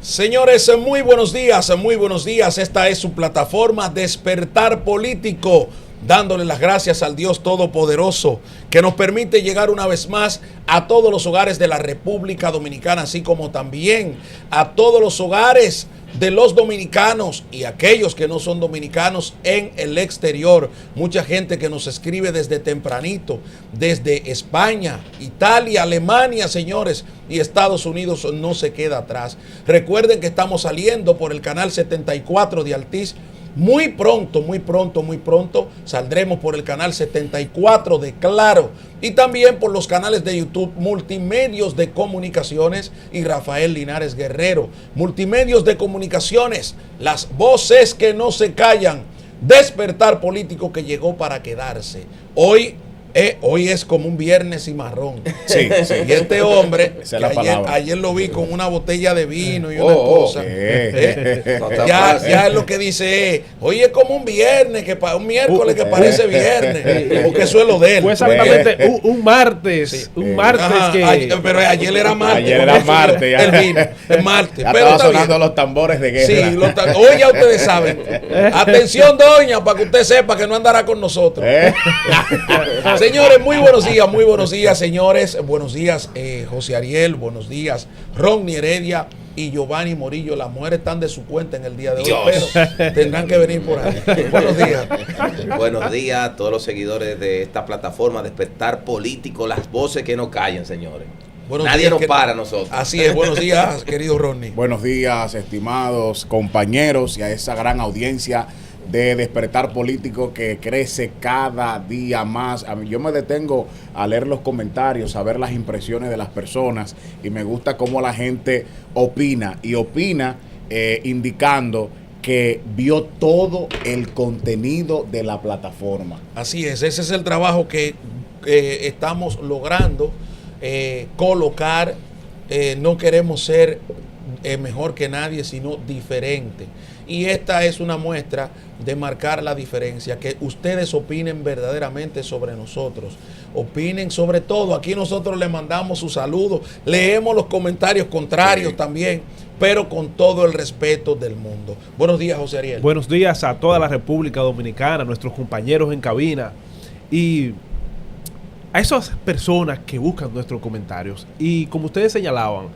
Señores, muy buenos días, muy buenos días. Esta es su plataforma Despertar Político, dándole las gracias al Dios Todopoderoso que nos permite llegar una vez más a todos los hogares de la República Dominicana, así como también a todos los hogares de los dominicanos y aquellos que no son dominicanos en el exterior. Mucha gente que nos escribe desde tempranito, desde España, Italia, Alemania, señores, y Estados Unidos no se queda atrás. Recuerden que estamos saliendo por el canal 74 de Altiz. Muy pronto saldremos por el canal 74 de Claro y también por los canales de YouTube Multimedios de Comunicaciones y Rafael Linares Guerrero. Multimedios de Comunicaciones, las voces que no se callan. Despertar Político que llegó para quedarse. Hoy es como un viernes cimarrón. Sí. Y este hombre, que ayer lo vi con una botella de vino y una cosa. Ya es lo que dice, hoy es como un viernes, un miércoles que parece viernes. Porque eso es lo de él. Fue exactamente un martes. Sí. Un martes. Ajá, pero ayer era martes. Ayer era martes. Ya. El vino, el martes. Ya pero estaba sonando los tambores de guerra. Sí, hoy ya ustedes saben. Atención, doña, para que usted sepa que no andará con nosotros. Señores, muy buenos días, señores. Buenos días, José Ariel. Buenos días, Ronnie Heredia y Giovanni Morillo. Las mujeres están de su cuenta en el día de hoy, pero tendrán que venir por ahí. Buenos días. Buenos días a todos los seguidores de esta plataforma Despertar Político, las voces que no callan, señores. Nadie nos para a nosotros. Así es, buenos días, querido Ronnie. Buenos días, estimados compañeros y a esa gran audiencia de Despertar Político que crece cada día más. Yo me detengo a leer los comentarios, a ver las impresiones de las personas y me gusta cómo la gente opina indicando que vio todo el contenido de la plataforma. Así es, ese es el trabajo que estamos logrando colocar. No queremos ser mejor que nadie, sino diferente. Y esta es una muestra de marcar la diferencia, que ustedes opinen verdaderamente sobre nosotros. Opinen sobre todo. Aquí nosotros le mandamos sus saludos, leemos los comentarios contrarios también, pero con todo el respeto del mundo. Buenos días, José Ariel. Buenos días a toda la República Dominicana, nuestros compañeros en cabina y a esas personas que buscan nuestros comentarios. Y como ustedes señalaban,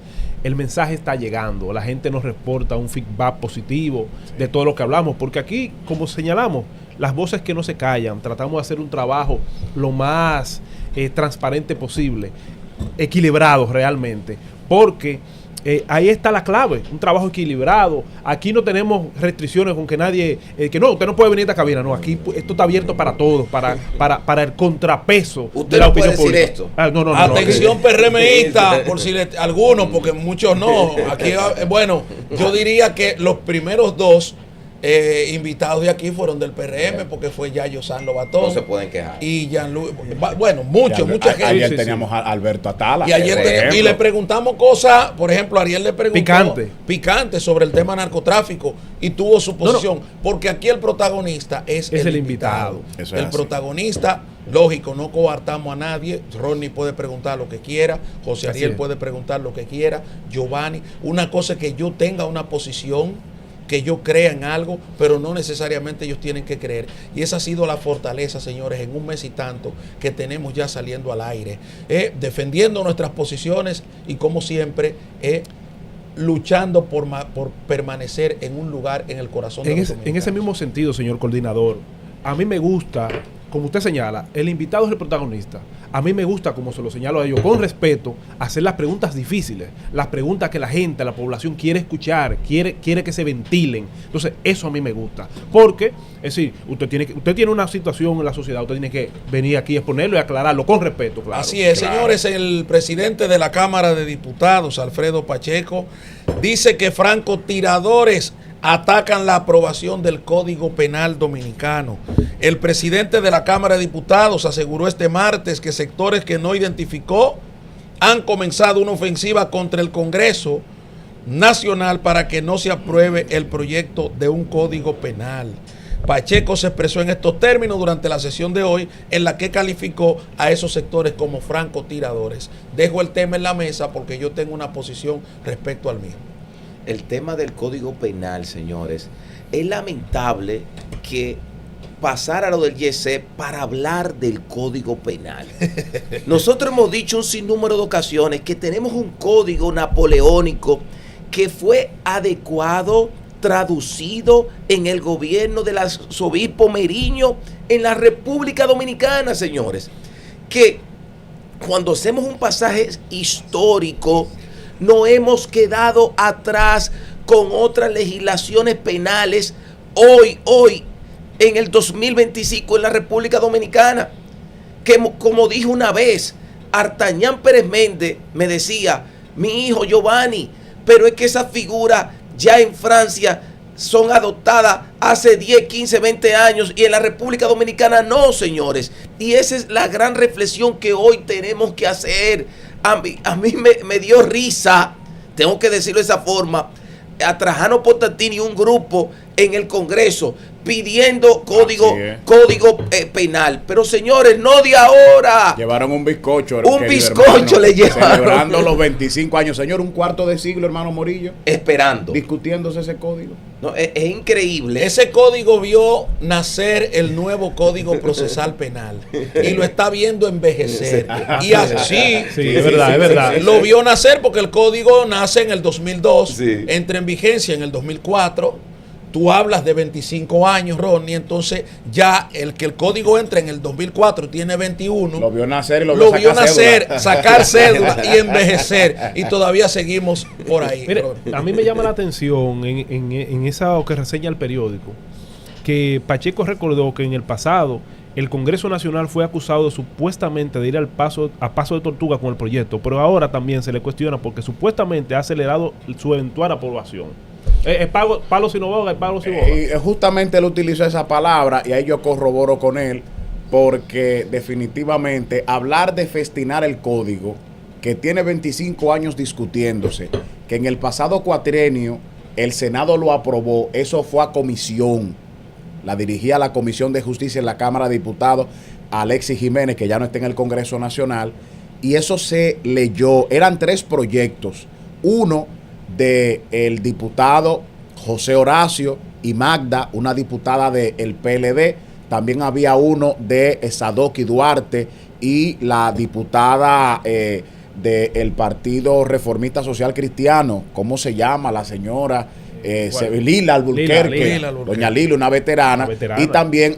el mensaje está llegando, la gente nos reporta un feedback positivo de todo lo que hablamos, porque aquí, como señalamos, las voces que no se callan, tratamos de hacer un trabajo lo más transparente posible, equilibrado realmente, porque ahí está la clave, un trabajo equilibrado. Aquí no tenemos restricciones con que nadie, que no, usted no puede venir a esta cabina, no, aquí esto está abierto para todos, para el contrapeso de la no opinión puede decir pública. esto. No. Atención, PRMista, por si algunos, porque muchos no. Aquí, bueno, yo diría que los primeros dos invitados de aquí fueron del PRM, porque fue Yayo San Lobatón. No se pueden quejar. Y Jean-Louis, mucha gente. Ayer teníamos a Alberto Atala. Y le preguntamos cosas, por ejemplo, Ariel le preguntó picante sobre el tema narcotráfico y tuvo su posición, porque aquí el protagonista es el invitado. El protagonista, lógico, no coartamos a nadie. Ronnie puede preguntar lo que quiera, José Ariel puede preguntar lo que quiera, Giovanni. Una cosa es que yo tenga una posición, que yo crea en algo, pero no necesariamente ellos tienen que creer. Y esa ha sido la fortaleza, señores, en un mes y tanto que tenemos ya saliendo al aire, defendiendo nuestras posiciones y, como siempre, luchando por permanecer en un lugar en el corazón de los dominicanos. En ese mismo sentido, señor coordinador, a mí me gusta, como usted señala, el invitado es el protagonista. A mí me gusta, como se lo señalo a ellos, con respeto, hacer las preguntas difíciles, las preguntas que la gente, la población quiere escuchar, quiere que se ventilen. Entonces, eso a mí me gusta. Porque, es decir, usted tiene una situación en la sociedad, usted tiene que venir aquí a exponerlo y aclararlo con respeto, claro. Así es, señores, el presidente de la Cámara de Diputados, Alfredo Pacheco, dice que francotiradores atacan la aprobación del Código Penal Dominicano. El presidente de la Cámara de Diputados aseguró este martes que sectores que no identificó han comenzado una ofensiva contra el Congreso Nacional para que no se apruebe el proyecto de un Código Penal. Pacheco se expresó en estos términos durante la sesión de hoy, en la que calificó a esos sectores como francotiradores. Dejo el tema en la mesa porque yo tengo una posición respecto al mismo. el tema del Código Penal, señores, es lamentable que pasar a lo del YC para hablar del Código Penal. Nosotros hemos dicho un sinnúmero de ocasiones que tenemos un código napoleónico que fue adecuado, traducido en el gobierno del arzobispo Meriño en la República Dominicana, señores. Que cuando hacemos un pasaje histórico, no hemos quedado atrás con otras legislaciones penales hoy, en el 2025 en la República Dominicana. Que como dijo una vez, Artañán Pérez Méndez me decía, mi hijo Giovanni, pero es que esas figuras ya en Francia son adoptadas hace 10, 15, 20 años y en la República Dominicana no, señores. Y esa es la gran reflexión que hoy tenemos que hacer. A mí me dio risa, tengo que decirlo de esa forma, a Trajano Portantini y un grupo en el Congreso pidiendo código penal. Pero señores, no de ahora. Llevaron un bizcocho. Un bizcocho le llevaron. Celebrando los 25 años. Señor, un cuarto de siglo, hermano Morillo. Esperando. Discutiéndose ese código. No, es increíble. Ese código vio nacer el nuevo Código Procesal Penal y lo está viendo envejecer. Y así, sí, es verdad. Lo vio nacer porque el código nace en el 2002, sí. Entra en vigencia en el 2004. Tú hablas de 25 años, Ronnie, entonces ya el código entra en el 2004 tiene 21. Lo vio nacer y lo vio nacer, sacar cédula y envejecer. Y todavía seguimos por ahí. Mire, a mí me llama la atención en esa que reseña el periódico, que Pacheco recordó que en el pasado el Congreso Nacional fue acusado supuestamente de ir a paso de tortuga con el proyecto, pero ahora también se le cuestiona porque supuestamente ha acelerado su eventual aprobación. Es palo sin boga, es palo sin boga. Y justamente él utilizó esa palabra y ahí yo corroboro con él, porque definitivamente hablar de festinar el código, que tiene 25 años discutiéndose, que en el pasado cuatrienio el Senado lo aprobó, eso fue a comisión, la dirigía la Comisión de Justicia en la Cámara de Diputados, Alexis Jiménez, que ya no está en el Congreso Nacional, y eso se leyó, eran 3 proyectos, uno del diputado José Horacio y Magda, una diputada del PLD, también había uno de Sadoki Duarte y la diputada del Partido Reformista Social Cristiano, ¿cómo se llama la señora? Lila Alburquerque, doña Lila, una veterana, y también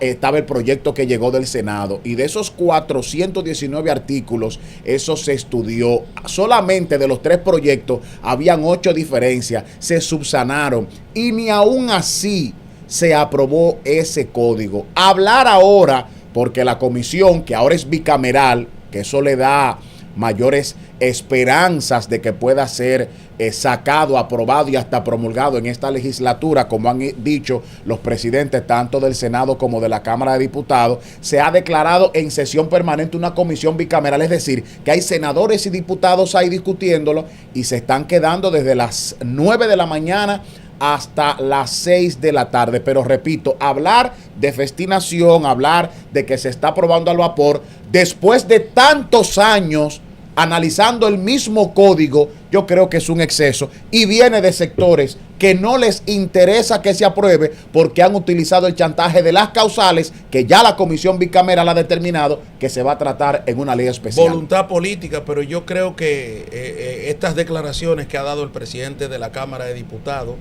estaba el proyecto que llegó del Senado, y de esos 419 artículos, eso se estudió, solamente de los 3 proyectos habían 8 diferencias, se subsanaron, y ni aún así se aprobó ese código. Hablar ahora, porque la comisión, que ahora es bicameral, que eso le da mayores esperanzas de que pueda ser sacado, aprobado y hasta promulgado en esta legislatura, como han dicho los presidentes tanto del Senado como de la Cámara de Diputados, se ha declarado en sesión permanente una comisión bicameral, es decir, que hay senadores y diputados ahí discutiéndolo y se están quedando desde las 9 de la mañana hasta las 6 de la tarde. Pero repito, hablar de festinación, hablar de que se está aprobando al vapor, después de tantos años analizando el mismo código, yo creo que es un exceso y viene de sectores que no les interesa que se apruebe porque han utilizado el chantaje de las causales que ya la comisión bicameral ha determinado que se va a tratar en una ley especial. Voluntad política, pero yo creo que estas declaraciones que ha dado el presidente de la Cámara de Diputados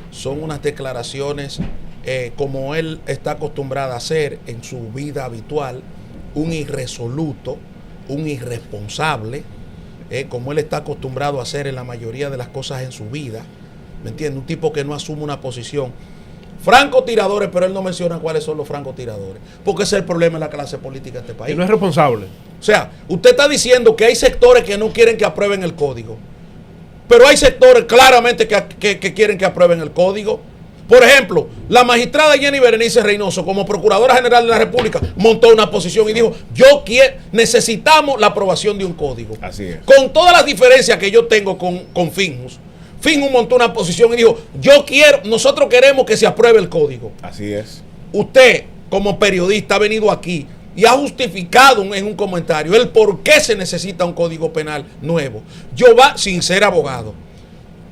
son unas declaraciones como él está acostumbrado a hacer en su vida habitual, un irresoluto, un irresponsable, como él está acostumbrado a hacer en la mayoría de las cosas en su vida, ¿me entiende? Un tipo que no asume una posición. Francotiradores, pero él no menciona cuáles son los francotiradores, porque ese es el problema de la clase política de este país. Y no es responsable. O sea, usted está diciendo que hay sectores que no quieren que aprueben el código, pero hay sectores claramente que quieren que aprueben el código. Por ejemplo, la magistrada Jenny Berenice Reynoso, como Procuradora General de la República, montó una posición y dijo, necesitamos la aprobación de un código. Así es. Con todas las diferencias que yo tengo con Finjus. Finjus montó una posición y dijo, nosotros queremos que se apruebe el código. Así es. Usted, como periodista, ha venido aquí y ha justificado en un comentario el por qué se necesita un código penal nuevo. Sin ser abogado.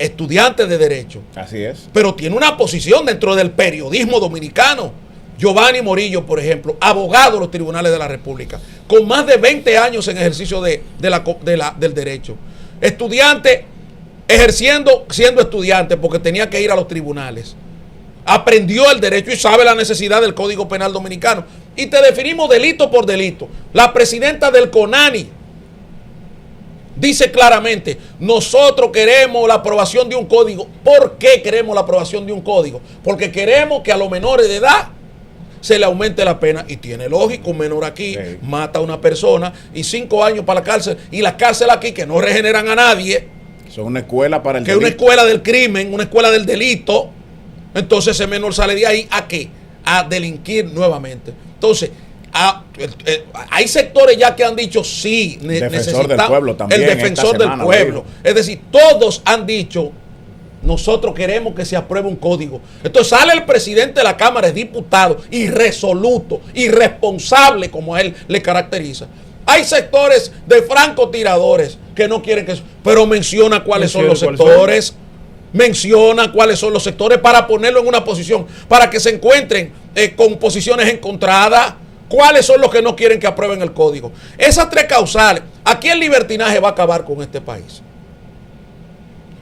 estudiante de Derecho, Así es. pero tiene una posición dentro del periodismo dominicano. Giovanni Morillo, por ejemplo, abogado de los tribunales de la República, con más de 20 años en ejercicio del derecho. Estudiante, siendo estudiante, porque tenía que ir a los tribunales. Aprendió el derecho y sabe la necesidad del Código Penal dominicano. Y te definimos delito por delito. La presidenta del CONANI dice claramente, nosotros queremos la aprobación de un código. ¿Por qué queremos la aprobación de un código? Porque queremos que a los menores de edad se le aumente la pena. Y tiene lógico, un menor aquí mata a una persona y 5 años para la cárcel. Y las cárceles aquí que no regeneran a nadie. Son una escuela para el delito. Que es una escuela del crimen, una escuela del delito. Entonces ese menor sale de ahí ¿a qué? A delinquir nuevamente. Entonces, hay sectores ya que han dicho sí, defensor del pueblo también. El defensor del pueblo. Es decir, todos han dicho, nosotros queremos que se apruebe un código. Entonces sale el presidente de la Cámara de Diputados, irresoluto, irresponsable, como a él le caracteriza. Hay sectores de francotiradores que no quieren que eso, pero menciona cuáles son los sectores. Menciona cuáles son los sectores para ponerlo en una posición, para que se encuentren con posiciones encontradas. ¿Cuáles son los que no quieren que aprueben el código? Esas 3 causales. Aquí el libertinaje va a acabar con este país.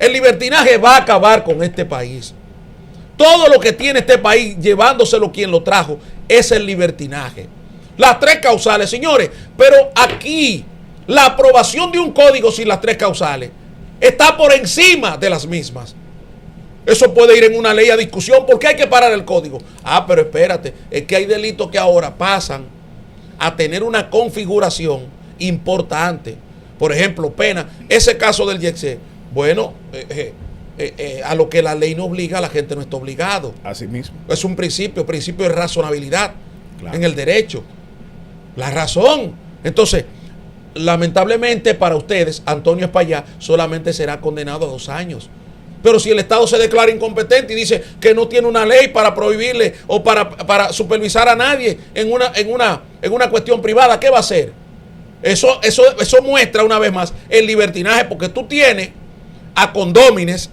El libertinaje va a acabar con este país. Todo lo que tiene este país, llevándoselo quien lo trajo, es el libertinaje. Las 3 causales, señores. Pero aquí, la aprobación de un código sin las 3 causales está por encima de las mismas. Eso puede ir en una ley a discusión. ¿Por qué hay que parar el código? Pero espérate, es que hay delitos que ahora pasan a tener una configuración importante. Por ejemplo, pena. Ese caso del YECSE. Bueno, a lo que la ley no obliga, la gente no está obligado. Así mismo. Es un principio de razonabilidad en el derecho. La razón. Entonces, lamentablemente para ustedes, Antonio Espaillá solamente será condenado a 2 años. Pero si el Estado se declara incompetente y dice que no tiene una ley para prohibirle o para supervisar a nadie en una cuestión privada, ¿qué va a hacer? Eso muestra una vez más el libertinaje, porque tú tienes a condómines,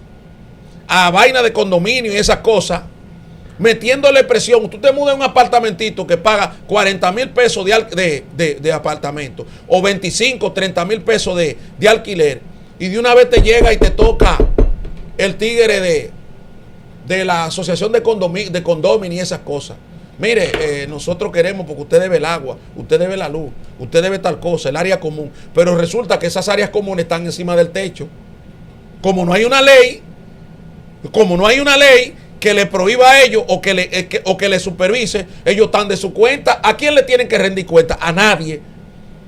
a vaina de condominio y esas cosas, metiéndole presión. Tú te mudas en un apartamentito que paga 40 mil pesos de apartamento o 25, 30 mil pesos de alquiler, y de una vez te llega y te toca el tigre de la asociación de condominio y esas cosas. Mire, nosotros queremos, porque usted debe el agua, usted debe la luz, usted debe tal cosa, el área común, pero resulta que esas áreas comunes están encima del techo. Como no hay una ley que le prohíba a ellos o que le supervise, ellos están de su cuenta. ¿A quién le tienen que rendir cuenta? A nadie.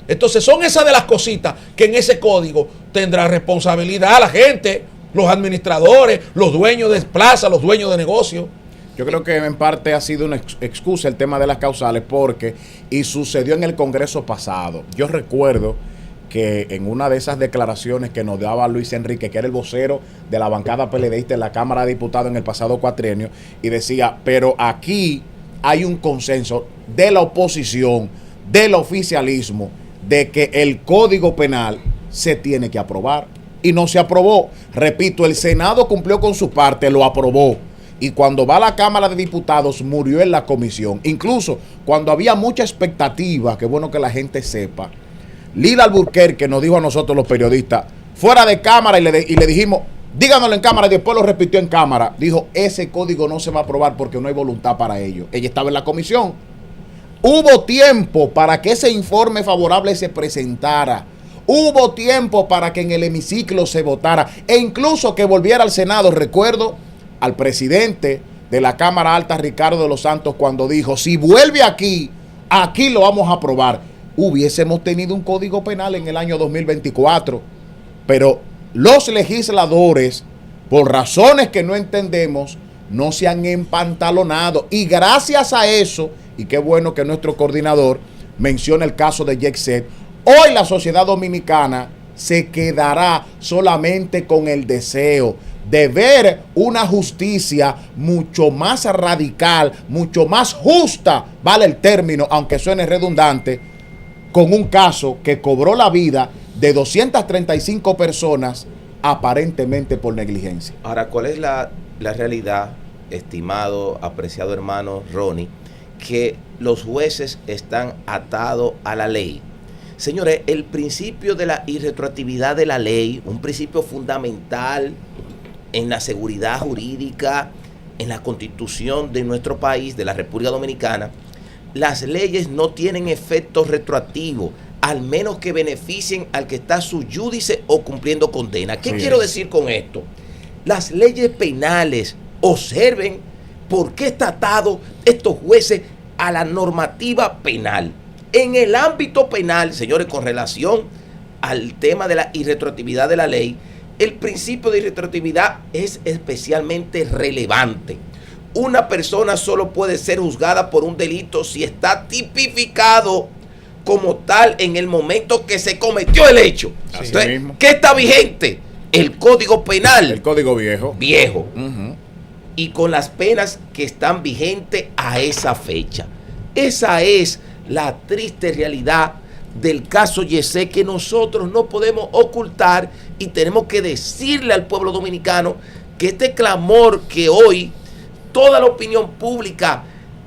Entonces son esas de las cositas que en ese código tendrá responsabilidad la gente, los administradores, los dueños de plaza, los dueños de negocio. Yo creo que en parte ha sido una excusa el tema de las causales, porque, y sucedió en el Congreso pasado, yo recuerdo que en una de esas declaraciones que nos daba Luis Enrique, que era el vocero de la bancada PLDista en la Cámara de Diputados en el pasado cuatrienio, y decía, pero aquí hay un consenso de la oposición, del oficialismo, de que el Código Penal se tiene que aprobar. Y no se aprobó. Repito, el Senado cumplió con su parte, lo aprobó. Y cuando va a la Cámara de Diputados, murió en la comisión. Incluso cuando había mucha expectativa, que bueno que la gente sepa, Lila Alburquerque nos dijo a nosotros los periodistas, fuera de cámara, y le dijimos, díganoslo en cámara, y después lo repitió en cámara. Dijo, ese código no se va a aprobar porque no hay voluntad para ello. Ella estaba en la comisión. Hubo tiempo para que ese informe favorable se presentara. Hubo tiempo para que en el hemiciclo se votara e incluso que volviera al Senado. Recuerdo al presidente de la Cámara Alta, Ricardo de los Santos, cuando dijo, si vuelve aquí lo vamos a aprobar. Hubiésemos tenido un código penal en el año 2024, pero los legisladores, por razones que no entendemos, no se han empantalonado, y gracias a eso, y qué bueno que nuestro coordinador menciona el caso de YECSE, hoy la sociedad dominicana se quedará solamente con el deseo de ver una justicia mucho más radical, mucho más justa, vale el término, aunque suene redundante, con un caso que cobró la vida de 235 personas aparentemente por negligencia. Ahora, ¿cuál es la realidad, estimado, apreciado hermano Ronnie? Que los jueces están atados a la ley. Señores, el principio de la irretroactividad de la ley, un principio fundamental en la seguridad jurídica, en la constitución de nuestro país, de la República Dominicana, las leyes no tienen efecto retroactivo, al menos que beneficien al que está su júdice o cumpliendo condena. ¿Qué quiero decir con esto? Las leyes penales observen por qué está atado estos jueces a la normativa penal. En el ámbito penal, señores, con relación al tema de la irretroactividad de la ley, el principio de irretroactividad es especialmente relevante. Una persona solo puede ser juzgada por un delito si está tipificado como tal en el momento que se cometió el hecho. Entonces, ¿qué está vigente? El Código Penal. El Código Viejo. Y con las penas que están vigentes a esa fecha. Esa es la triste realidad del caso Yesé, que nosotros no podemos ocultar y tenemos que decirle al pueblo dominicano que este clamor que hoy toda la opinión pública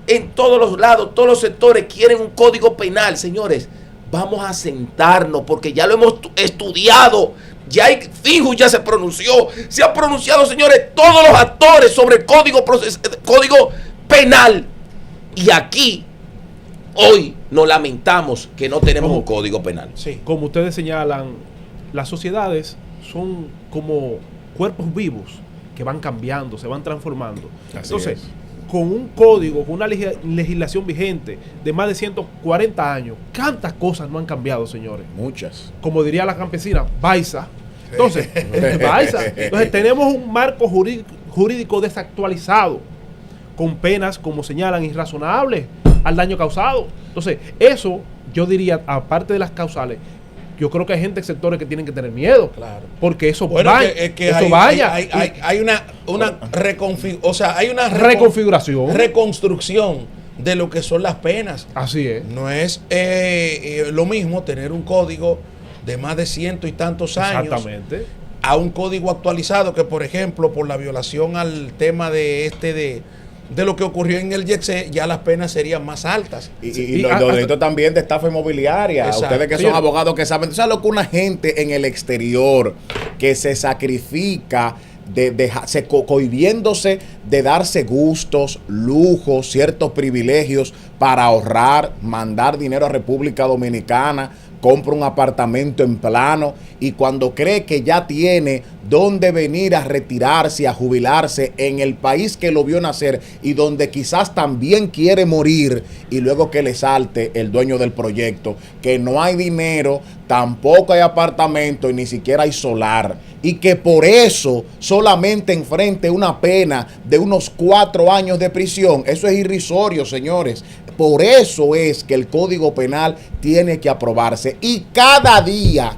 en todos los lados, todos los sectores quieren un código penal, señores, vamos a sentarnos porque ya lo hemos estudiado. Ya hay, Fijo ya se pronunció, se han pronunciado, señores, todos los actores sobre el código penal. Y aquí, hoy, nos lamentamos que no tenemos un código penal. Sí. Como ustedes señalan, las sociedades son como cuerpos vivos que van cambiando, se van transformando. Entonces, con un código, con una legislación vigente de más de 140 años, ¿cuántas cosas no han cambiado, señores? Muchas. Como diría la campesina, Baiza. Entonces, Entonces tenemos un marco jurídico desactualizado, con penas, como señalan, irrazonables al daño causado. Entonces, eso, yo diría, aparte de las causales, yo creo que hay gente, sectores que tienen que tener miedo. Claro. Porque eso hay una reconfiguración, reconstrucción de lo que son las penas. Así es. No es lo mismo tener un código de más de 100 y tantos años. Exactamente. A un código actualizado que, por ejemplo, por la violación al tema de lo que ocurrió en el YECE, ya las penas serían más altas. Y los delitos también de estafa inmobiliaria. Exacto. Ustedes que son abogados que saben, ¿sabes lo que una gente en el exterior que se sacrifica cohibiéndose de darse gustos, lujos, ciertos privilegios para ahorrar, mandar dinero a República Dominicana, compra un apartamento en plano y cuando cree que ya tiene dónde venir a retirarse, a jubilarse en el país que lo vio nacer y donde quizás también quiere morir, y luego que le salte el dueño del proyecto que no hay dinero, tampoco hay apartamento y ni siquiera hay solar, y que por eso solamente enfrente una pena de unos 4 años de prisión. Eso es irrisorio, señores. Por eso es que el Código Penal tiene que aprobarse. Y cada día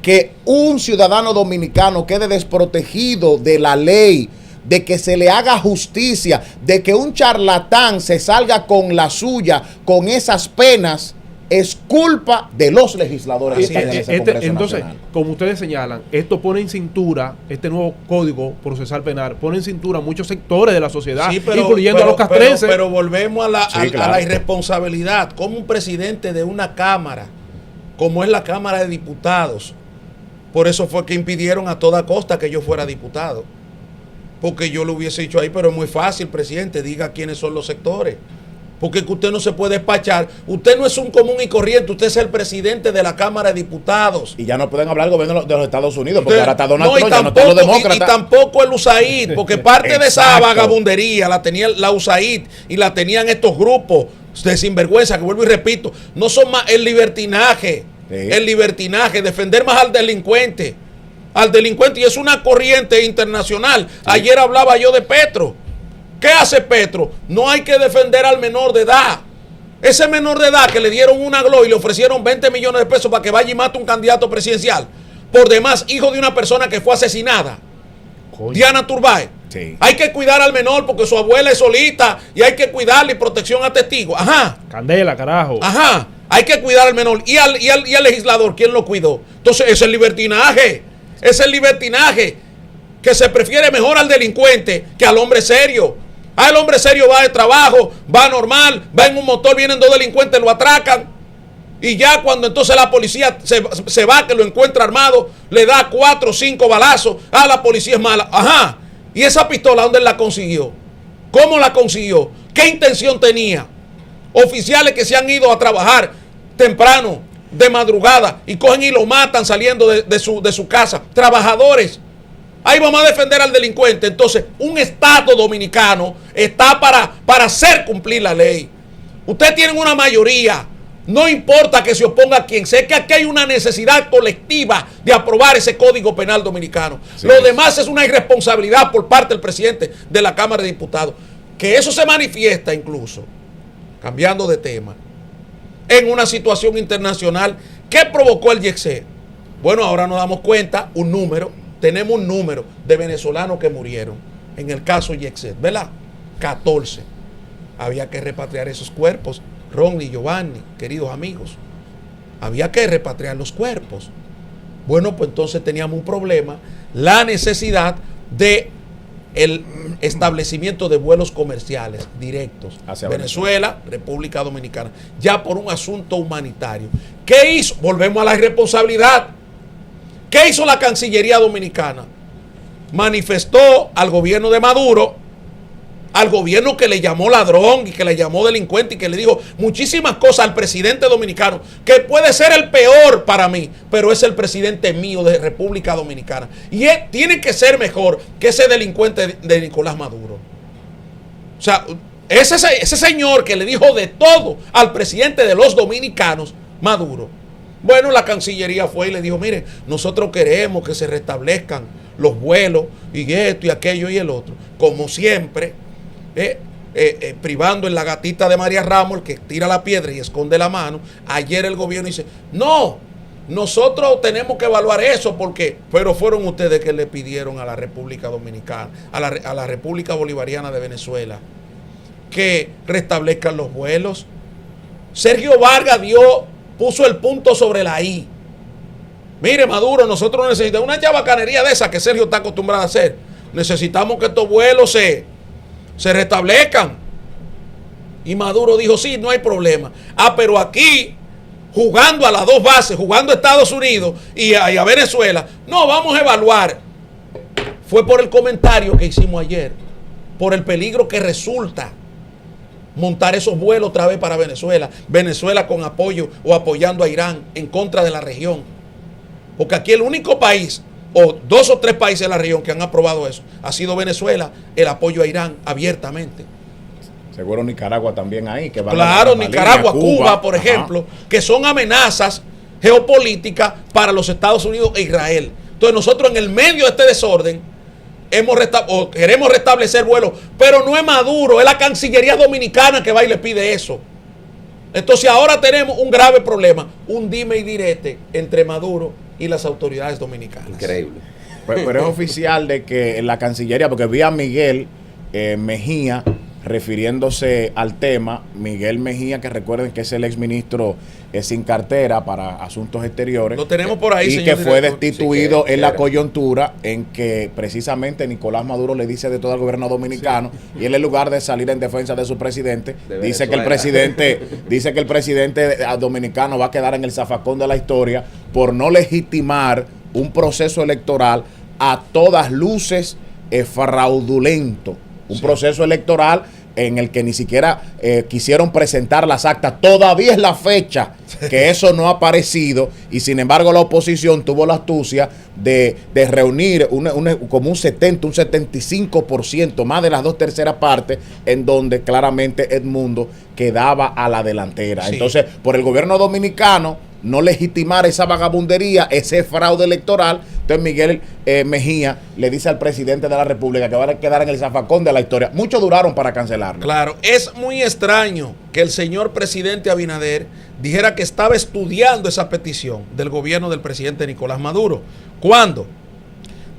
que un ciudadano dominicano quede desprotegido de la ley, de que se le haga justicia, de que un charlatán se salga con la suya, con esas penas, es culpa de los legisladores. Entonces, como ustedes señalan, esto pone en cintura, este nuevo código procesal penal, pone en cintura muchos sectores de la sociedad, incluyendo a los castrenses. Pero volvemos a la irresponsabilidad. Como un presidente de una cámara, como es la Cámara de Diputados, por eso fue que impidieron a toda costa que yo fuera diputado. Porque yo lo hubiese dicho ahí, pero es muy fácil, presidente, diga quiénes son los sectores. Porque que usted no se puede despachar. Usted no es un común y corriente, usted es el presidente de la Cámara de Diputados. Y ya no pueden hablar del gobierno de los Estados Unidos, porque ahora está Donald Trump, ya no están los demócratas. Y tampoco el USAID, porque parte de esa vagabundería la tenía la USAID y la tenían estos grupos de sinvergüenza, que vuelvo y repito, no son más el libertinaje, defender más al delincuente, y es una corriente internacional. Ayer hablaba yo de Petro. ¿Qué hace Petro? No hay que defender al menor de edad. Ese menor de edad que le dieron una gloria y le ofrecieron 20 millones de pesos para que vaya y mate a un candidato presidencial, por demás hijo de una persona que fue asesinada, Diana Turbay. Sí. Hay que cuidar al menor porque su abuela es solita y hay que cuidarle y protección a testigos. Ajá. Candela, carajo. Ajá. Hay que cuidar al menor. ¿Y al legislador quién lo cuidó? Entonces, ese es el libertinaje. Es el libertinaje, que se prefiere mejor al delincuente que al hombre serio. El hombre serio va de trabajo, va normal, va en un motor, vienen dos delincuentes, lo atracan. Y ya cuando entonces la policía se va, que lo encuentra armado, le da 4 o 5 balazos. La policía es mala. Ajá. ¿Y esa pistola dónde la consiguió? ¿Cómo la consiguió? ¿Qué intención tenía? Oficiales que se han ido a trabajar temprano, de madrugada, y cogen y lo matan saliendo de su casa. Trabajadores. Ahí vamos a defender al delincuente. Entonces, un Estado dominicano está para hacer cumplir la ley. Ustedes tienen una mayoría. No importa que se oponga a quien sea, que aquí hay una necesidad colectiva de aprobar ese Código Penal dominicano. Sí. Lo demás es una irresponsabilidad por parte del presidente de la Cámara de Diputados. Que eso se manifiesta incluso, cambiando de tema, en una situación internacional. ¿Qué provocó el YECSE? Bueno, ahora nos damos cuenta, tenemos un número de venezolanos que murieron en el caso YECSE, ¿verdad? 14. Había que repatriar esos cuerpos. Ron y Giovanni, queridos amigos, había que repatriar los cuerpos. Bueno, pues entonces teníamos un problema, la necesidad de el establecimiento de vuelos comerciales directos hacia Venezuela, República Dominicana, ya por un asunto humanitario. ¿Qué hizo? Volvemos a la irresponsabilidad. ¿Qué hizo la Cancillería Dominicana? Manifestó al gobierno de Maduro, al gobierno que le llamó ladrón y que le llamó delincuente y que le dijo muchísimas cosas al presidente dominicano, que puede ser el peor para mí, pero es el presidente mío de República Dominicana. Y él tiene que ser mejor que ese delincuente de Nicolás Maduro. O sea, ese señor que le dijo de todo al presidente de los dominicanos, Maduro. Bueno, la Cancillería fue y le dijo, mire, nosotros queremos que se restablezcan los vuelos y esto y aquello y el otro. Como siempre, privando en la gatita de María Ramos, el que tira la piedra y esconde la mano. Ayer el gobierno dice, no, nosotros tenemos que evaluar eso porque, pero fueron ustedes que le pidieron a la República Dominicana, a la República Bolivariana de Venezuela, que restablezcan los vuelos. Sergio Vargas puso el punto sobre la I. Mire, Maduro, nosotros necesitamos una chabacanería de esa que Sergio está acostumbrado a hacer. Necesitamos que estos vuelos se restablezcan. Y Maduro dijo, sí, no hay problema. Pero aquí, jugando a las dos bases, jugando a Estados Unidos y a Venezuela, no, vamos a evaluar. Fue por el comentario que hicimos ayer, por el peligro que resulta montar esos vuelos otra vez para Venezuela. Venezuela con apoyo o apoyando a Irán en contra de la región. Porque aquí el único país, o 2 o 3 países de la región que han aprobado eso, ha sido Venezuela, el apoyo a Irán abiertamente. Seguro Nicaragua también ahí. Que claro, Nicaragua, Cuba, por ejemplo, que son amenazas geopolíticas para los Estados Unidos e Israel. Entonces nosotros en el medio de este desorden queremos restablecer vuelos, pero no es Maduro, es la Cancillería Dominicana que va y le pide eso. Entonces ahora tenemos un grave problema, un dime y direte entre Maduro y las autoridades dominicanas. Increíble. Pero es oficial de que en la Cancillería, porque vi a Miguel Mejía refiriéndose al tema, Miguel Mejía, que recuerden que es el exministro sin cartera para asuntos exteriores. Lo tenemos por ahí, y señor que fue director. destituido Sí, en la coyuntura en que precisamente Nicolás Maduro le dice de todo al gobierno dominicano, sí. Y él en lugar de salir en defensa de su presidente, dice que el presidente dominicano va a quedar en el zafacón de la historia por no legitimar un proceso electoral a todas luces fraudulento. Un proceso electoral en el que ni siquiera quisieron presentar las actas. Todavía es la fecha que eso no ha aparecido y sin embargo la oposición tuvo la astucia de reunir como un 70, un 75%, más de las 2/3 partes, en donde claramente Edmundo quedaba a la delantera. Sí. Entonces, por el gobierno dominicano no legitimar esa vagabundería, ese fraude electoral, entonces Miguel Mejía le dice al presidente de la República que va a quedar en el zafacón de la historia. Muchos duraron para cancelarlo. Claro, es muy extraño que el señor presidente Abinader dijera que estaba estudiando esa petición del gobierno del presidente Nicolás Maduro, cuando,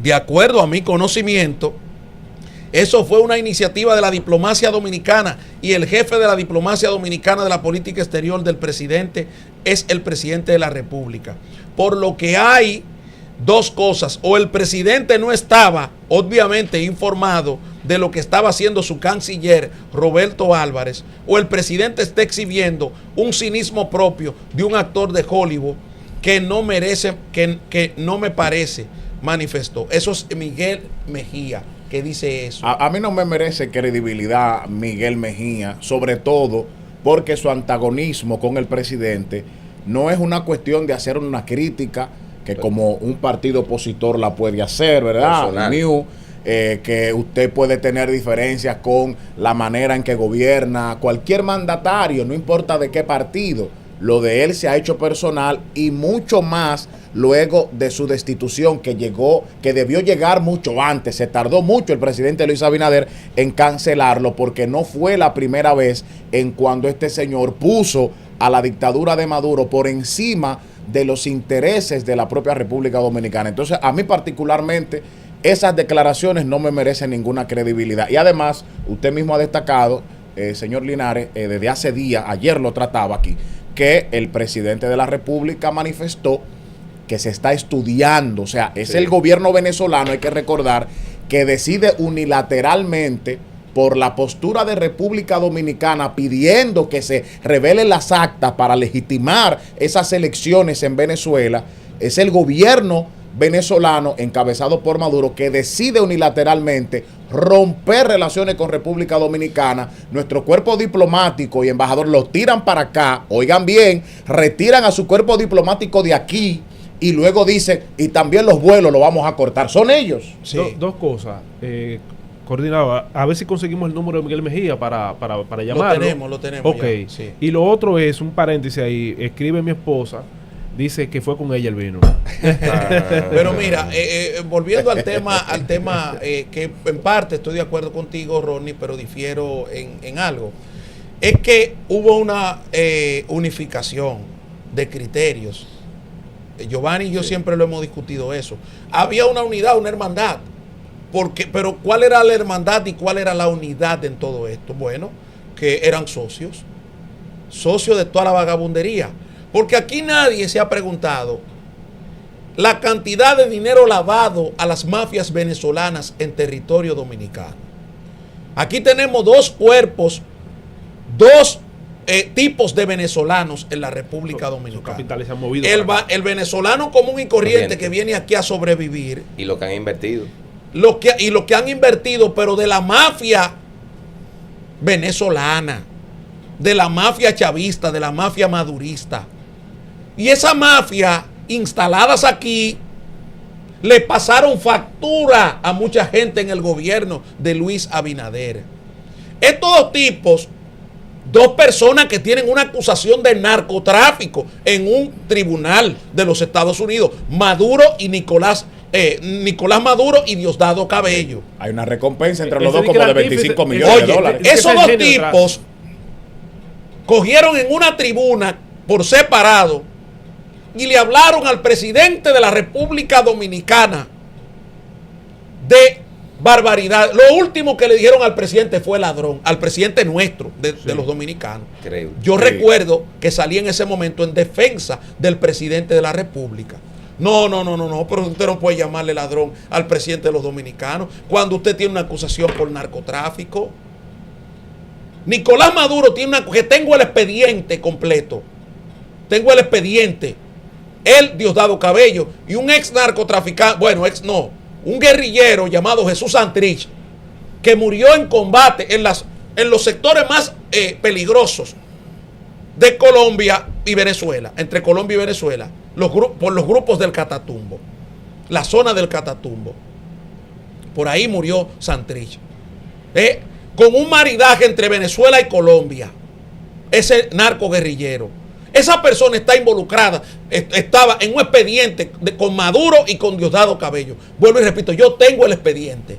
de acuerdo a mi conocimiento, eso fue una iniciativa de la diplomacia dominicana y el jefe de la diplomacia dominicana de la política exterior del presidente es el presidente de la República. Por lo que hay dos cosas: o el presidente no estaba obviamente informado de lo que estaba haciendo su canciller Roberto Álvarez, o el presidente está exhibiendo un cinismo propio de un actor de Hollywood que no merece, que no me parece, manifestó. Eso es Miguel Mejía que dice eso. A mí no me merece credibilidad Miguel Mejía, sobre todo porque su antagonismo con el presidente no es una cuestión de hacer una crítica que como un partido opositor la puede hacer, ¿verdad? Que usted puede tener diferencias con la manera en que gobierna cualquier mandatario, no importa de qué partido. Lo de él se ha hecho personal y mucho más luego de su destitución que debió llegar mucho antes. Se tardó mucho el presidente Luis Abinader en cancelarlo porque no fue la primera vez en cuando este señor puso a la dictadura de Maduro por encima de los intereses de la propia República Dominicana. Entonces, a mí particularmente, esas declaraciones no me merecen ninguna credibilidad. Y además, usted mismo ha destacado, señor Linares, desde hace días, ayer lo trataba aquí, que el presidente de la República manifestó que se está estudiando, o sea, es el gobierno venezolano, hay que recordar, que decide unilateralmente por la postura de República Dominicana pidiendo que se revelen las actas para legitimar esas elecciones en Venezuela. Es el gobierno venezolano encabezado por Maduro que decide unilateralmente romper relaciones con República Dominicana. Nuestro cuerpo diplomático y embajador los tiran para acá, oigan bien, retiran a su cuerpo diplomático de aquí y luego dicen, y también los vuelos los vamos a cortar. Son ellos. Sí. Dos cosas. Coordinado, a ver si conseguimos el número de Miguel Mejía para llamarlo. Lo tenemos. Ok. Ya, sí. Y lo otro es, un paréntesis ahí, escribe mi esposa, dice que fue con ella el vino. Pero mira, volviendo al tema que en parte estoy de acuerdo contigo, Ronnie, pero difiero en algo. Es que hubo una unificación de criterios. Giovanni y yo siempre lo hemos discutido eso. Había una unidad, una hermandad. Pero ¿cuál era la hermandad y cuál era la unidad en todo esto? Bueno, que eran socios de toda la vagabundería. Porque aquí nadie se ha preguntado la cantidad de dinero lavado a las mafias venezolanas en territorio dominicano. Aquí tenemos dos cuerpos, dos tipos de venezolanos en la República Dominicana. Capitales se han movido. El venezolano común y corriente que viene aquí a sobrevivir. Y lo que han invertido. Lo que han invertido, pero de la mafia venezolana, de la mafia chavista, de la mafia madurista. Y esa mafia, instaladas aquí, le pasaron factura a mucha gente en el gobierno de Luis Abinader. Estos dos tipos, dos personas que tienen una acusación de narcotráfico en un tribunal de los Estados Unidos, Maduro y Nicolás Maduro y Diosdado Cabello. Hay una recompensa entre los dos como de 25 millones de dólares. Esos dos tipos cogieron en una tribuna por separado y le hablaron al presidente de la República Dominicana de barbaridad. Lo último que le dijeron al presidente fue ladrón, al presidente nuestro, de los dominicanos. Creo. Yo recuerdo que salí en ese momento en defensa del presidente de la República. No, pero usted no puede llamarle ladrón al presidente de los dominicanos cuando usted tiene una acusación por narcotráfico. Nicolás Maduro tiene que tengo el expediente completo. Tengo el expediente. Él, Diosdado Cabello, y un ex narcotraficante, un guerrillero llamado Jesús Santrich, que murió en combate en los sectores más peligrosos de Colombia y Venezuela, entre Colombia y Venezuela, por los grupos del Catatumbo, la zona del Catatumbo. Por ahí murió Santrich. Con un maridaje entre Venezuela y Colombia, ese narco guerrillero. Esa persona está involucrada, estaba en un expediente con Maduro y con Diosdado Cabello. Vuelvo y repito, yo tengo el expediente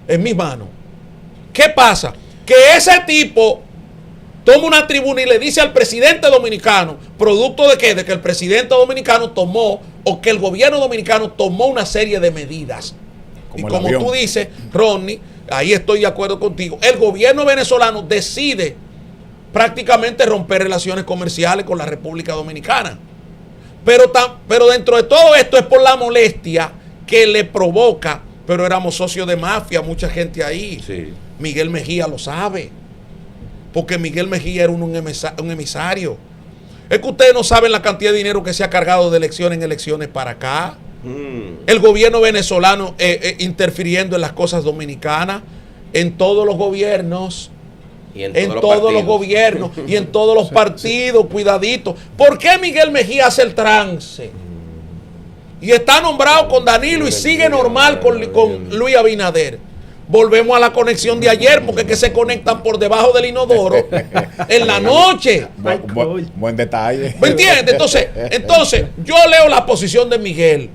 en mis manos. ¿Qué pasa? Que ese tipo toma una tribuna y le dice al presidente dominicano, ¿producto de qué? De que el presidente dominicano tomó, o que el gobierno dominicano tomó una serie de medidas. Y como tú dices, Ronnie, ahí estoy de acuerdo contigo, el gobierno venezolano decide prácticamente romper relaciones comerciales con la República Dominicana. Pero dentro de todo esto es por la molestia que le provoca. Pero éramos socios de mafia, mucha gente ahí. Sí. Miguel Mejía lo sabe. Porque Miguel Mejía era un emisario. Es que ustedes no saben la cantidad de dinero que se ha cargado de elecciones en elecciones para acá. El gobierno venezolano interfiriendo en las cosas dominicanas, en todos los gobiernos. Y en todos los gobiernos y en todos los partidos, cuidadito. ¿Por qué Miguel Mejía hace el trance? Y está nombrado con Danilo y sigue normal con Luis Abinader. Volvemos a la conexión de ayer, porque es que se conectan por debajo del inodoro en la noche. Buen detalle. ¿Me entiendes? Entonces, yo leo la posición de Miguel.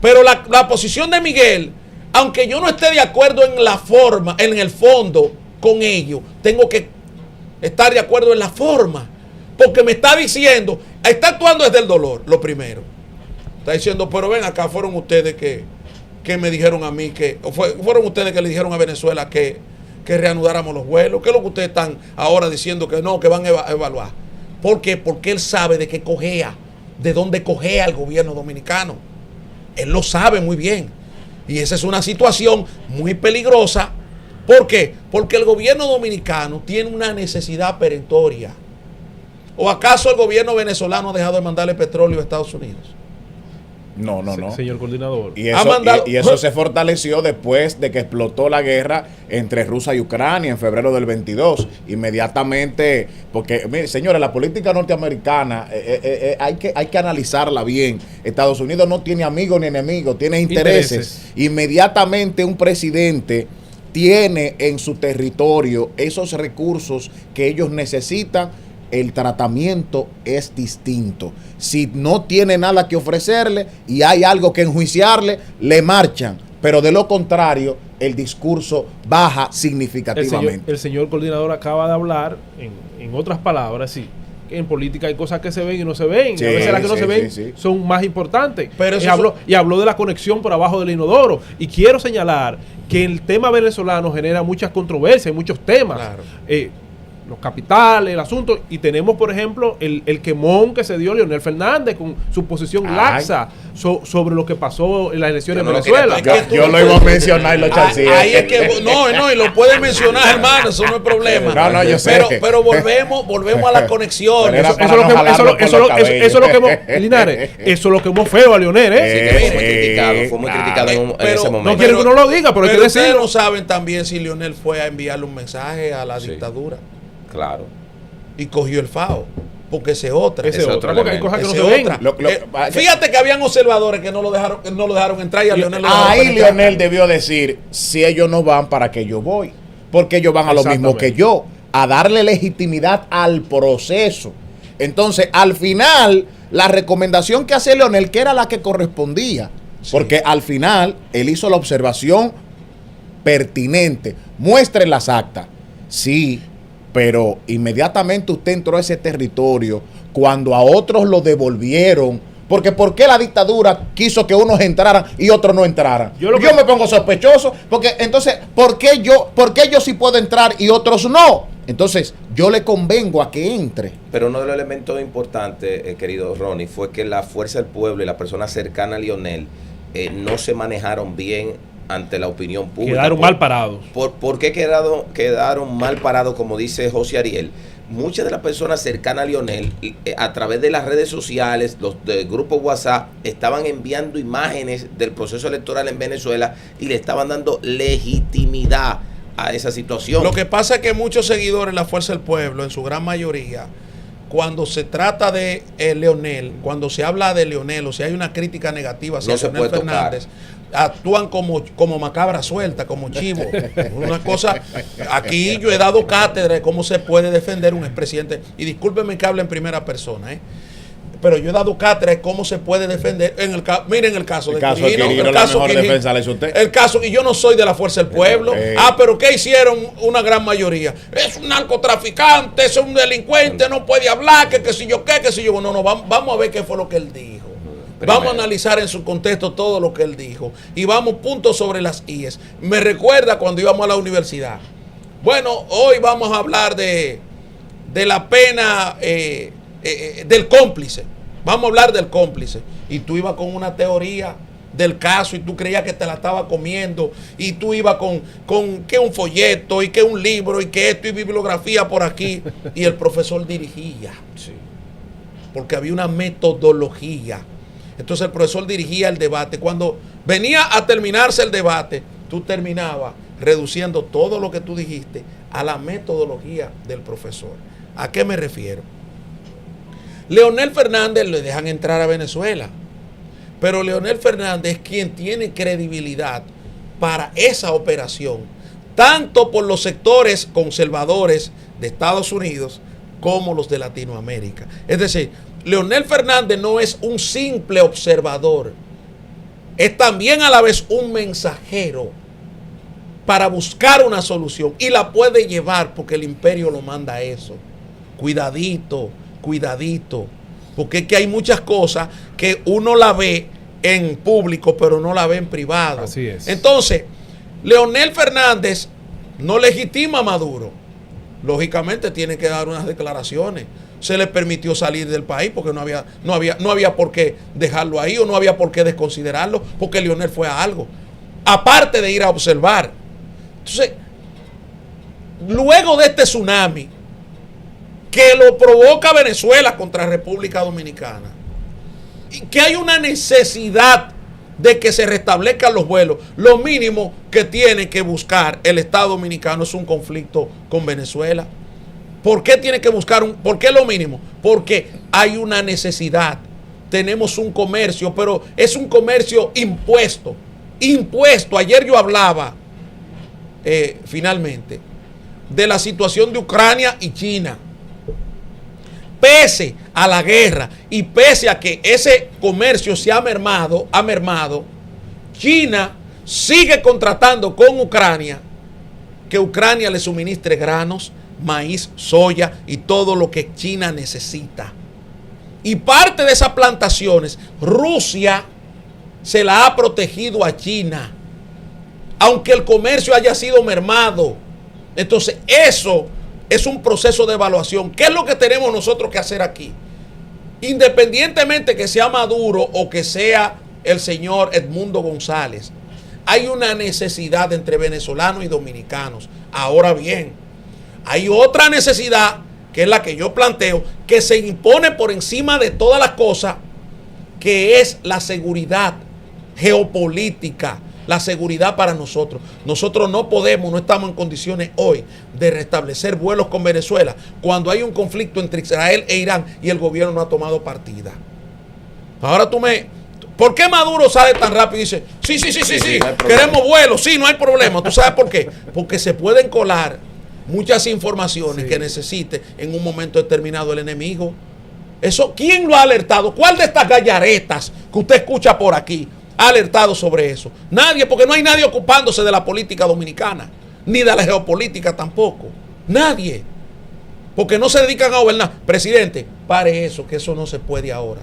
Pero la posición de Miguel, aunque yo no esté de acuerdo en la forma, en el fondo con ello, tengo que estar de acuerdo en la forma. Porque me está diciendo, está actuando desde el dolor, lo primero. Está diciendo, pero ven acá, fueron ustedes que me dijeron a mí fueron ustedes que le dijeron a Venezuela que reanudáramos los vuelos. ¿Qué es lo que ustedes están ahora diciendo que no, que van a evaluar? ¿Por qué? Porque él sabe de qué cojea, de dónde cojea el gobierno dominicano. Él lo sabe muy bien. Y esa es una situación muy peligrosa. ¿Por qué? Porque el gobierno dominicano tiene una necesidad perentoria. ¿O acaso el gobierno venezolano ha dejado de mandarle petróleo a Estados Unidos? No. Señor coordinador. Y eso se fortaleció después de que explotó la guerra entre Rusia y Ucrania en febrero del 22. Inmediatamente, porque, mire, señores, la política norteamericana hay que analizarla bien. Estados Unidos no tiene amigos ni enemigos, tiene intereses. Inmediatamente un presidente tiene en su territorio esos recursos que ellos necesitan, el tratamiento es distinto. Si no tiene nada que ofrecerle y hay algo que enjuiciarle, le marchan. Pero de lo contrario, el discurso baja significativamente. El señor coordinador acaba de hablar, en otras palabras, sí, que en política hay cosas que se ven y no se ven. Sí, a veces las que no se ven son más importantes. Pero habló de la conexión por abajo del inodoro. Y quiero señalar que el tema venezolano genera muchas controversias, muchos temas. Claro. Los capitales, el asunto, y tenemos por ejemplo el quemón que se dio Leonel Fernández con su posición laxa sobre lo que pasó en las elecciones en Venezuela. Yo lo iba a mencionar y lo chancé. Ahí es que y lo puedes mencionar, hermano, eso no es problema. No, yo sé. Pero volvemos a la conexión. Eso es lo que Linares, eso es lo que hemos feo a Leonel, fue muy criticado en ese momento. No quiero que uno lo diga, pero hay que decirlo. Ustedes no saben también si Leonel fue a enviarle un mensaje a la dictadura. Claro. Y cogió el FAO. Porque ese es otra. Ese es otra. Porque hay cosas que no se ven. Fíjate que habían observadores que no lo dejaron entrar y a Leonel ahí Leonel debió decir, si ellos no van, ¿para qué yo voy? Porque ellos van a lo mismo que yo, a darle legitimidad al proceso. Entonces, al final, la recomendación que hace Leonel, que era la que correspondía, porque al final él hizo la observación pertinente. Muestren las actas. Sí, pero inmediatamente usted entró a ese territorio cuando a otros lo devolvieron. Porque ¿por qué la dictadura quiso que unos entraran y otros no entraran? Yo me pongo sospechoso, porque entonces, ¿por qué yo sí puedo entrar y otros no? Entonces, yo le convengo a que entre. Pero uno de los elementos importantes, querido Ronnie, fue que la fuerza del pueblo y la persona cercana a Leonel no se manejaron bien ante la opinión pública. Quedaron mal parados. ¿Por qué quedaron mal parados, como dice José Ariel? Muchas de las personas cercanas a Leonel, a través de las redes sociales, los del grupo WhatsApp, estaban enviando imágenes del proceso electoral en Venezuela y le estaban dando legitimidad a esa situación. Lo que pasa es que muchos seguidores de la Fuerza del Pueblo, en su gran mayoría, cuando se trata de Leonel, cuando se habla de Leonel o si hay una crítica negativa hacia Leonel Fernández, actúan como macabra suelta, como chivo. Una cosa, aquí yo he dado cátedra de cómo se puede defender un expresidente, y discúlpenme que hable en primera persona, pero yo he dado cátedra de cómo se puede defender. Miren el caso de Quirino. El caso, y yo no soy de la Fuerza del Pueblo. Pero ¿qué hicieron una gran mayoría? Es un narcotraficante, es un delincuente, no puede hablar, que si yo qué, que si yo. No, vamos a ver qué fue lo que él dijo. Vamos a analizar en su contexto todo lo que él dijo. Y vamos puntos sobre las IES. Me recuerda cuando íbamos a la universidad. Bueno, hoy vamos a hablar de la pena del cómplice. Vamos a hablar del cómplice. Y tú ibas con una teoría del caso y tú creías que te la estaba comiendo y tú ibas con que un folleto y que un libro y que esto y bibliografía por aquí y el profesor dirigía. Sí. Porque había una metodología. Entonces el profesor dirigía el debate. Cuando venía a terminarse el debate, tú terminabas reduciendo todo lo que tú dijiste a la metodología del profesor. ¿A qué me refiero? Leonel Fernández le dejan entrar a Venezuela, pero Leonel Fernández es quien tiene credibilidad para esa operación, tanto por los sectores conservadores de Estados Unidos como los de Latinoamérica. Es decir, Leonel Fernández no es un simple observador, es también a la vez un mensajero para buscar una solución y la puede llevar porque el imperio lo manda a eso. Cuidadito, cuidadito, porque es que hay muchas cosas que uno la ve en público pero no la ve en privado. Así es. Entonces, Leonel Fernández no legitima a Maduro. Lógicamente tiene que dar unas declaraciones. Se le permitió salir del país porque no había por qué dejarlo ahí o no había por qué desconsiderarlo porque Leonel fue a algo. Aparte de ir a observar. Entonces, luego de este tsunami que lo provoca Venezuela contra República Dominicana, y que hay una necesidad de que se restablezcan los vuelos, lo mínimo que tiene que buscar el Estado Dominicano es un conflicto con Venezuela. ¿Por qué tiene que buscar por qué lo mínimo? Porque hay una necesidad. Tenemos un comercio, pero es un comercio impuesto. Impuesto. Ayer yo hablaba, finalmente, de la situación de Ucrania y China. Pese a la guerra y pese a que ese comercio se ha mermado, China sigue contratando con Ucrania que Ucrania le suministre granos, maíz, soya y todo lo que China necesita. Y parte de esas plantaciones, Rusia se la ha protegido a China, aunque el comercio haya sido mermado. Entonces, eso es un proceso de evaluación. ¿Qué es lo que tenemos nosotros que hacer aquí? Independientemente que sea Maduro o que sea el señor Edmundo González, hay una necesidad entre venezolanos y dominicanos. Ahora bien, hay otra necesidad que es la que yo planteo, que se impone por encima de todas las cosas, que es la seguridad geopolítica, la seguridad para nosotros. Nosotros no estamos en condiciones hoy de restablecer vuelos con Venezuela cuando hay un conflicto entre Israel e Irán y el gobierno no ha tomado partida. Ahora ¿por qué Maduro sale tan rápido y dice, sí, no queremos vuelos, sí, no hay problema? ¿Tú sabes por qué? Porque se pueden colar muchas informaciones que necesite en un momento determinado el enemigo. Eso, ¿quién lo ha alertado? ¿Cuál de estas gallaretas que usted escucha por aquí ha alertado sobre eso? Nadie, porque no hay nadie ocupándose de la política dominicana, ni de la geopolítica tampoco. Nadie. Porque no se dedican a gobernar. Presidente, pare eso, que eso no se puede ahora.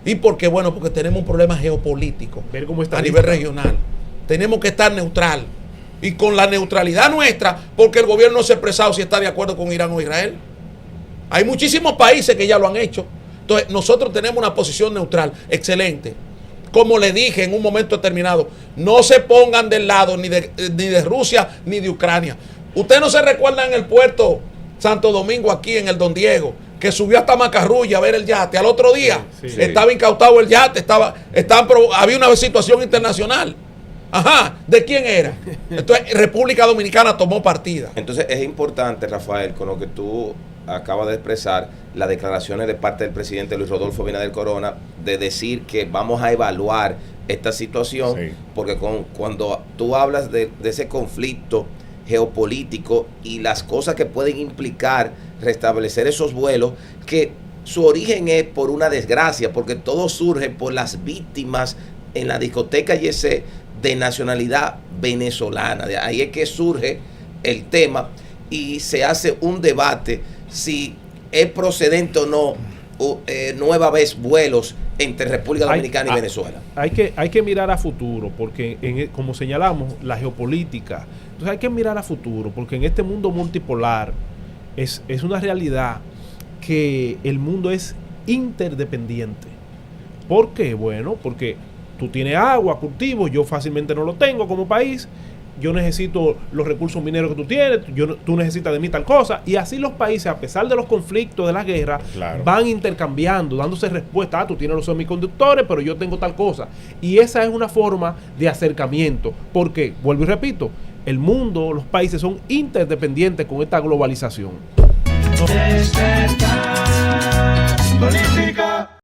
¿Y por qué? Bueno, porque tenemos un problema geopolítico ver cómo está a nivel regional. Tenemos que estar neutral. Y con la neutralidad nuestra, porque el gobierno no se ha expresado si está de acuerdo con Irán o Israel. Hay muchísimos países que ya lo han hecho. Entonces, nosotros tenemos una posición neutral. Excelente. Como le dije en un momento determinado, no se pongan del lado ni de Rusia ni de Ucrania. Usted no se recuerda en el puerto Santo Domingo, aquí en el Don Diego, que subió hasta Macarrulla a ver el yate. Al otro día estaba incautado el yate, había una situación internacional. Ajá, ¿de quién era? Entonces, República Dominicana tomó partida. Entonces, es importante, Rafael, con lo que tú acabas de expresar, las declaraciones de parte del presidente Luis Rodolfo Abinader Corona, de decir que vamos a evaluar esta situación, porque cuando tú hablas de ese conflicto geopolítico y las cosas que pueden implicar restablecer esos vuelos, que su origen es por una desgracia, porque todo surge por las víctimas en la discoteca YC de nacionalidad venezolana. De ahí es que surge el tema y se hace un debate si es procedente o no nueva vez vuelos entre República Dominicana y Venezuela. Hay que mirar a futuro, porque como señalamos, la geopolítica, entonces hay que mirar a futuro, porque en este mundo multipolar es una realidad que el mundo es interdependiente. ¿Por qué? Bueno, porque tú tienes agua, cultivo, yo fácilmente no lo tengo como país. Yo necesito los recursos mineros que tú tienes, tú necesitas de mí tal cosa. Y así los países, a pesar de los conflictos, de la guerra, Claro. van intercambiando, dándose respuesta. Ah, tú tienes los semiconductores, pero yo tengo tal cosa. Y esa es una forma de acercamiento. Porque, vuelvo y repito, el mundo, los países son interdependientes con esta globalización. Despertar político.